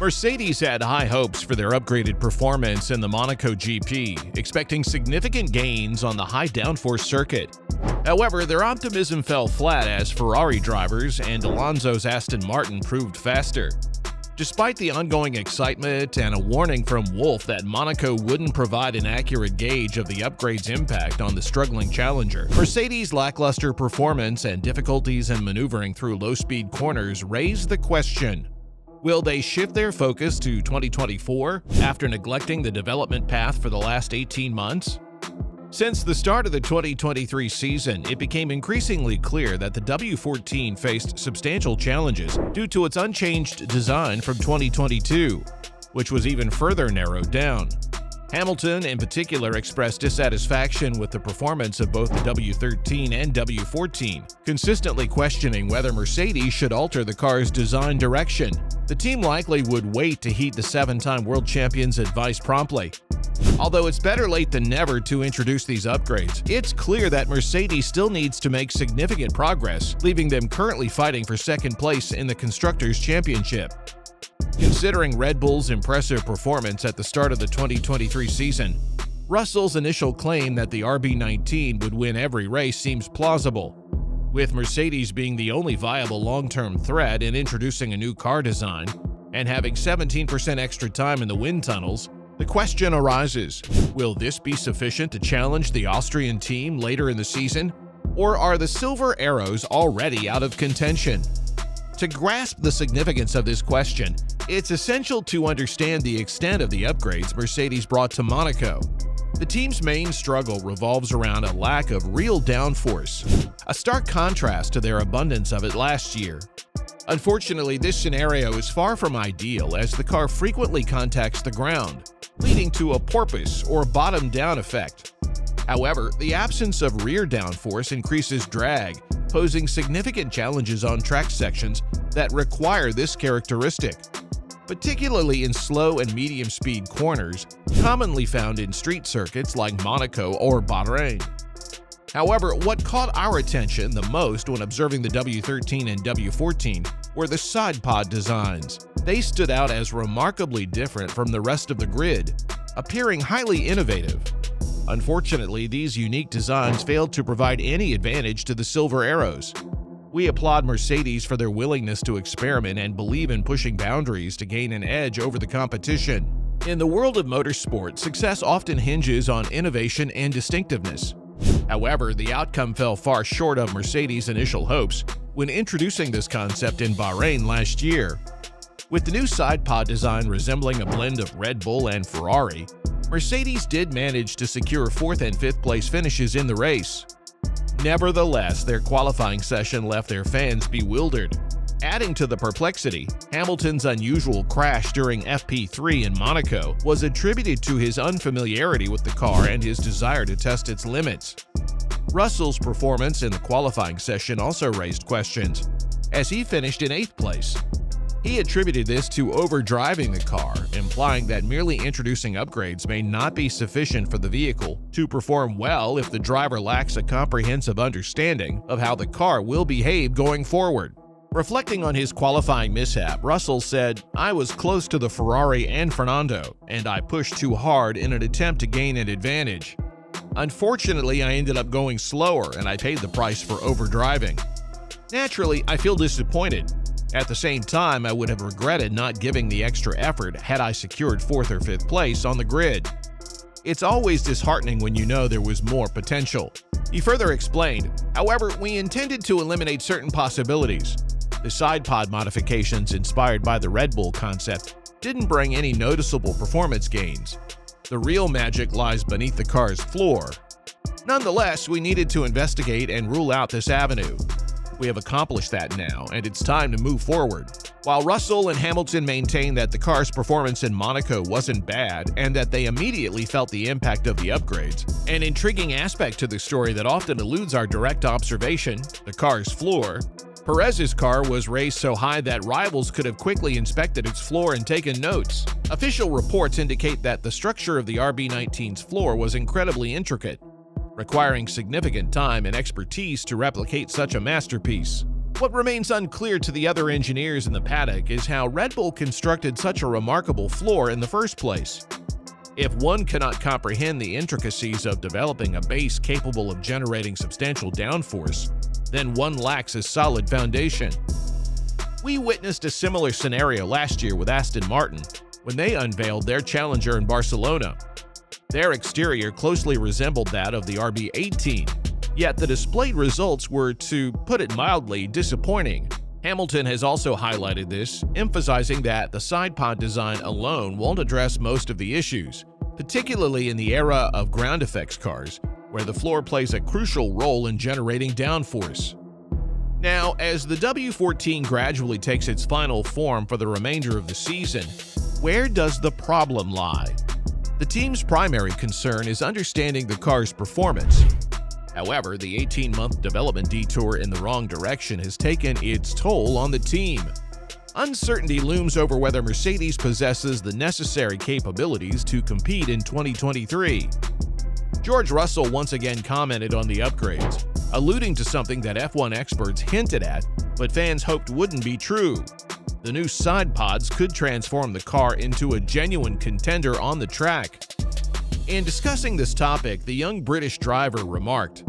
Mercedes had high hopes for their upgraded performance in the Monaco GP, expecting significant gains on the high-downforce circuit. However, their optimism fell flat as Ferrari drivers and Alonso's Aston Martin proved faster. Despite the ongoing excitement and a warning from Wolff that Monaco wouldn't provide an accurate gauge of the upgrade's impact on the struggling challenger, Mercedes' lackluster performance and difficulties in maneuvering through low-speed corners raised the question: will they shift their focus to 2024 after neglecting the development path for the last 18 months? Since the start of the 2023 season, it became increasingly clear that the W14 faced substantial challenges due to its unchanged design from 2022, which was even further narrowed down. Hamilton, in particular, expressed dissatisfaction with the performance of both the W13 and W14, consistently questioning whether Mercedes should alter the car's design direction. The team likely would wait to heed the 7-time world champion's advice promptly. Although it's better late than never to introduce these upgrades, it's clear that Mercedes still needs to make significant progress, leaving them currently fighting for second place in the Constructors' Championship. Considering Red Bull's impressive performance at the start of the 2023 season, Russell's initial claim that the RB19 would win every race seems plausible. With Mercedes being the only viable long-term threat in introducing a new car design and having 17% extra time in the wind tunnels, the question arises, will this be sufficient to challenge the Austrian team later in the season, or are the Silver Arrows already out of contention? To grasp the significance of this question, it's essential to understand the extent of the upgrades Mercedes brought to Monaco. The team's main struggle revolves around a lack of real downforce, a stark contrast to their abundance of it last year. Unfortunately, this scenario is far from ideal as the car frequently contacts the ground, leading to a porpoise or bottom-down effect. However, the absence of rear downforce increases drag, posing significant challenges on track sections that require this characteristic, particularly in slow and medium-speed corners commonly found in street circuits like Monaco or Bahrain. However, what caught our attention the most when observing the W13 and W14 were the side pod designs. They stood out as remarkably different from the rest of the grid, appearing highly innovative. Unfortunately, these unique designs failed to provide any advantage to the Silver Arrows. We applaud Mercedes for their willingness to experiment and believe in pushing boundaries to gain an edge over the competition. In the world of motorsport, success often hinges on innovation and distinctiveness. However, the outcome fell far short of Mercedes' initial hopes when introducing this concept in Bahrain last year. With the new side pod design resembling a blend of Red Bull and Ferrari, Mercedes did manage to secure 4th and 5th place finishes in the race. Nevertheless, their qualifying session left their fans bewildered. Adding to the perplexity, Hamilton's unusual crash during FP3 in Monaco was attributed to his unfamiliarity with the car and his desire to test its limits. Russell's performance in the qualifying session also raised questions, as he finished in 8th place. He attributed this to overdriving the car, implying that merely introducing upgrades may not be sufficient for the vehicle to perform well if the driver lacks a comprehensive understanding of how the car will behave going forward. Reflecting on his qualifying mishap, Russell said, "I was close to the Ferrari and Fernando, and I pushed too hard in an attempt to gain an advantage. Unfortunately, I ended up going slower and I paid the price for overdriving. Naturally, I feel disappointed. At the same time, I would have regretted not giving the extra effort had I secured 4th or 5th place on the grid. It's always disheartening when you know there was more potential." He further explained, "However, we intended to eliminate certain possibilities. The side pod modifications inspired by the Red Bull concept didn't bring any noticeable performance gains. The real magic lies beneath the car's floor. Nonetheless, we needed to investigate and rule out this avenue. We have accomplished that now, and it's time to move forward." While Russell and Hamilton maintained that the car's performance in Monaco wasn't bad and that they immediately felt the impact of the upgrades, an intriguing aspect to the story that often eludes our direct observation, the car's floor, Perez's car was raised so high that rivals could have quickly inspected its floor and taken notes. Official reports indicate that the structure of the RB19's floor was incredibly intricate, requiring significant time and expertise to replicate such a masterpiece. What remains unclear to the other engineers in the paddock is how Red Bull constructed such a remarkable floor in the first place. If one cannot comprehend the intricacies of developing a base capable of generating substantial downforce, then one lacks a solid foundation. We witnessed a similar scenario last year with Aston Martin when they unveiled their Challenger in Barcelona. Their exterior closely resembled that of the RB18, yet the displayed results were, to put it mildly, disappointing. Hamilton has also highlighted this, emphasizing that the side pod design alone won't address most of the issues, particularly in the era of ground effects cars, where the floor plays a crucial role in generating downforce. Now, as the W14 gradually takes its final form for the remainder of the season, where does the problem lie? The team's primary concern is understanding the car's performance. However, the 18-month development detour in the wrong direction has taken its toll on the team. Uncertainty looms over whether Mercedes possesses the necessary capabilities to compete in 2023. George Russell once again commented on the upgrades, alluding to something that F1 experts hinted at, but fans hoped wouldn't be true. The new side pods could transform the car into a genuine contender on the track. In discussing this topic, the young British driver remarked,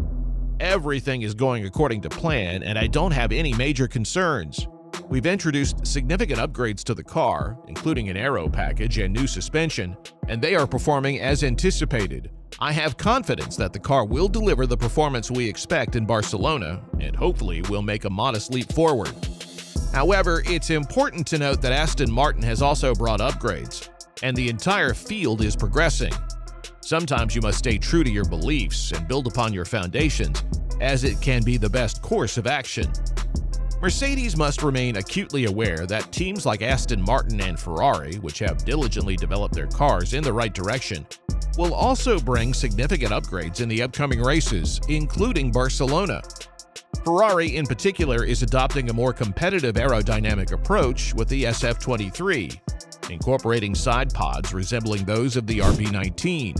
"Everything is going according to plan, and I don't have any major concerns. We've introduced significant upgrades to the car, including an aero package and new suspension, and they are performing as anticipated. I have confidence that the car will deliver the performance we expect in Barcelona, and hopefully will make a modest leap forward." However, it's important to note that Aston Martin has also brought upgrades, and the entire field is progressing. Sometimes you must stay true to your beliefs and build upon your foundations, as it can be the best course of action. Mercedes must remain acutely aware that teams like Aston Martin and Ferrari, which have diligently developed their cars in the right direction, will also bring significant upgrades in the upcoming races, including Barcelona. Ferrari in particular is adopting a more competitive aerodynamic approach with the SF23, incorporating side pods resembling those of the RB19.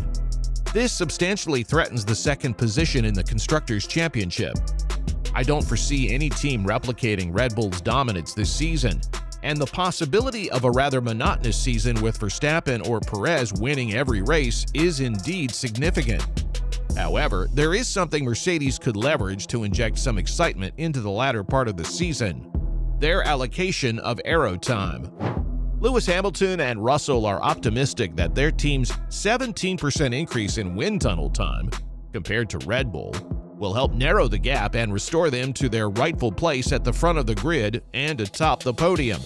This substantially threatens the second position in the Constructors' Championship. I don't foresee any team replicating Red Bull's dominance this season, and the possibility of a rather monotonous season with Verstappen or Perez winning every race is indeed significant. However, there is something Mercedes could leverage to inject some excitement into the latter part of the season: their allocation of aero time. Lewis Hamilton and Russell are optimistic that their team's 17% increase in wind tunnel time, compared to Red Bull, will help narrow the gap and restore them to their rightful place at the front of the grid and atop the podium.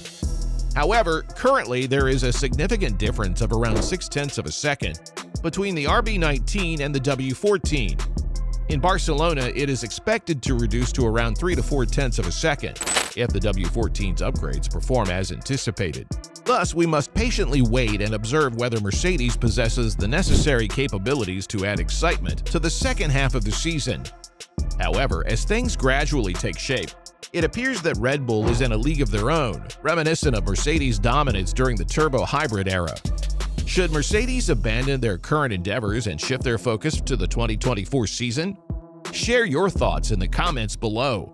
However, currently there is a significant difference of around 0.6 of a second between the RB19 and the W14. In Barcelona, it is expected to reduce to around 3 to 4/10 of a second if the W14's upgrades perform as anticipated. Thus, we must patiently wait and observe whether Mercedes possesses the necessary capabilities to add excitement to the second half of the season. However, as things gradually take shape, it appears that Red Bull is in a league of their own, reminiscent of Mercedes' dominance during the turbo hybrid era. Should Mercedes abandon their current endeavors and shift their focus to the 2024 season? Share your thoughts in the comments below.